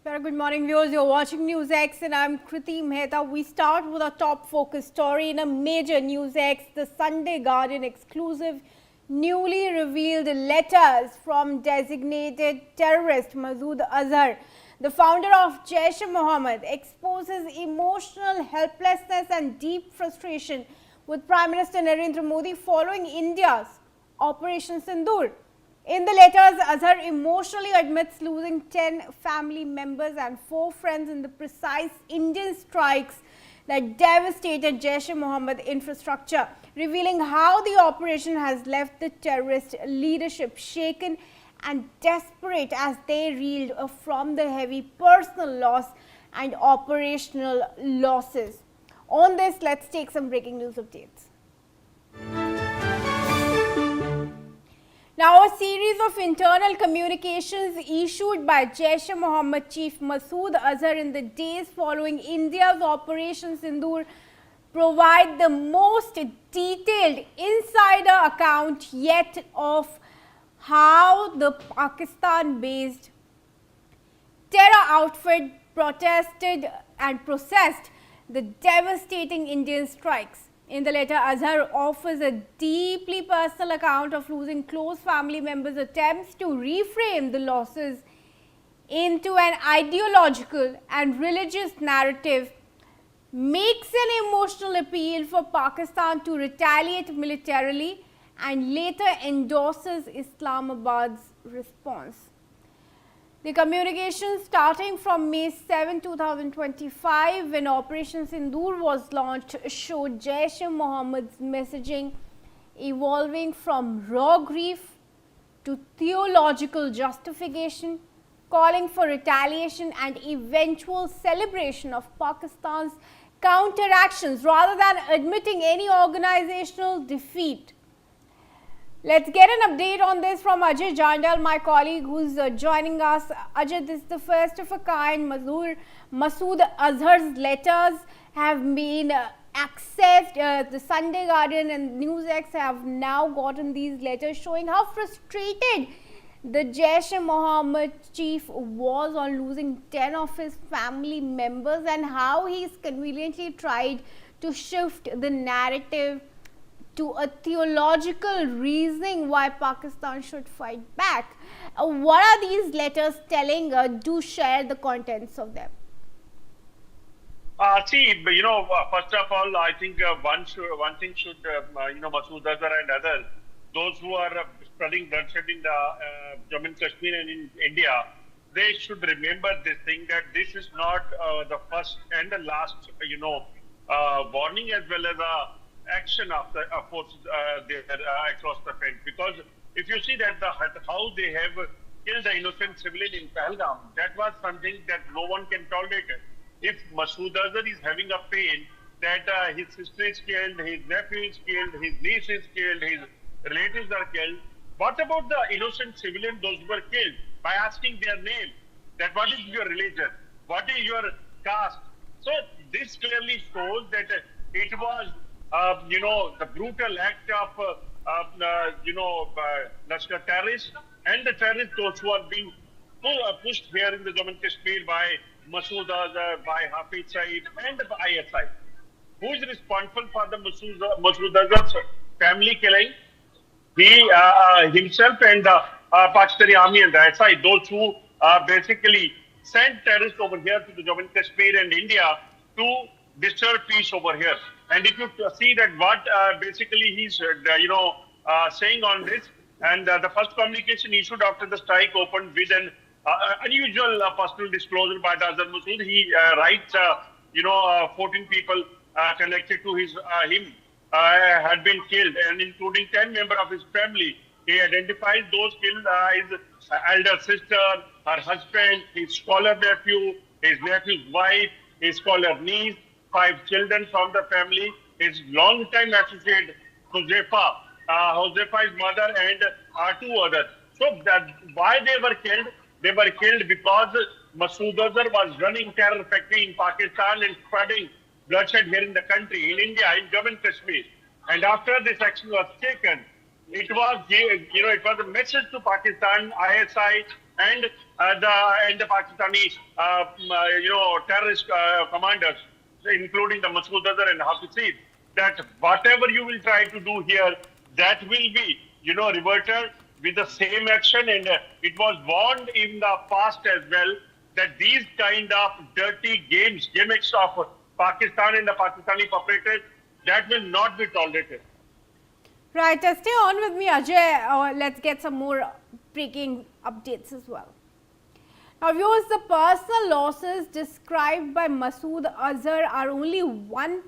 Very good morning, viewers. You're watching News X and I'm Kriti Mehta. We start with our top focus story in a major News X, the Sunday Guardian exclusive, newly revealed letters from designated terrorist Masood Azhar. The founder of Jaish-e-Mohammed exposes emotional helplessness and deep frustration with Prime Minister Narendra Modi following India's Operation Sindur. In the letters, Azhar emotionally admits losing 10 family members and 4 friends in the precise Indian strikes that devastated Jaish-e-Mohammed infrastructure, revealing how the operation has left the terrorist leadership shaken and desperate as they reeled from the heavy personal loss and operational losses. On this, let's take some breaking news updates. Now, a series of internal communications issued by Jaish-e-Mohammed chief Masood Azhar in the days following India's Operation Sindur provide the most detailed insider account yet of how the Pakistan-based terror outfit protested and processed the devastating Indian strikes. In the letter, Azhar offers a deeply personal account of losing close family members' attempts to reframe the losses into an ideological and religious narrative, makes an emotional appeal for Pakistan to retaliate militarily, and later endorses Islamabad's response. The communication starting from May 7, 2025, when Operation Sindur was launched, showed Jaish-e-Mohammed's messaging evolving from raw grief to theological justification, calling for retaliation and eventual celebration of Pakistan's counteractions rather than admitting any organizational defeat. Let's get an update on this from Ajay Jandal, my colleague who's joining us. Ajay, this is the first of a kind. Masood Azhar's letters have been accessed. The Sunday Guardian and NewsX have now gotten these letters showing how frustrated the Jaish-e-Mohammed chief was on losing 10 of his family members and how he's conveniently tried to shift the narrative to a theological reasoning why Pakistan should fight back. What are these letters telling? Do share the contents of them. First of all, I think one thing should, Masood Azhar and others, those who are spreading bloodshed in the Jammu and Kashmir and in India, they should remember this thing that this is not the first and the last, warning as well as action of the forces there across the fence. Because if you see that how they have killed the innocent civilian in Pahalgam, that was something that no one can tolerate. If Masood Azhar is having a pain that his sister is killed, his nephew is killed, his niece is killed, his relatives are killed, what about the innocent civilians, those who were killed, by asking their name, that what is your religion, what is your caste? So this clearly shows that it was the brutal act of, Lashkar terrorists and the terrorists, those who are being pushed here in the Jammu and Kashmir by Masood Azhar, by Hafiz Saeed and the ISI. Who is responsible for the Masood Azhar's family killing? He himself and the Pakistani army and the ISI, those who basically sent terrorists over here to the Jammu and Kashmir and India to disturb peace over here. And if you see that what basically he's, saying on this, and the first communication issued after the strike opened with an unusual personal disclosure by the Azhar Masood, he writes, 14 people connected to him had been killed, and including 10 members of his family. He identifies those killed his elder sister, her husband, his scholar nephew, his nephew's wife, his scholar niece, 5 children from the family, his long-time associate, Huzaifa, Huzaifa's mother, and 2 others. So why they were killed? They were killed because Masood Azhar was running terror factory in Pakistan and spreading bloodshed here in the country, in India, in Jammu and Kashmir. And after this action was taken, it was a message to Pakistan, ISI, and the Pakistani terrorist commanders, including the Masood Azhar and Hafiz Saeed, that whatever you will try to do here, that will be reverted with the same action. And it was warned in the past as well that these kind of dirty gimmicks of Pakistan and the Pakistani operators, that will not be tolerated. Right, stay on with me, Ajay. Let's get some more breaking updates as well. Now, viewers, the personal losses described by Masood Azhar are only 1%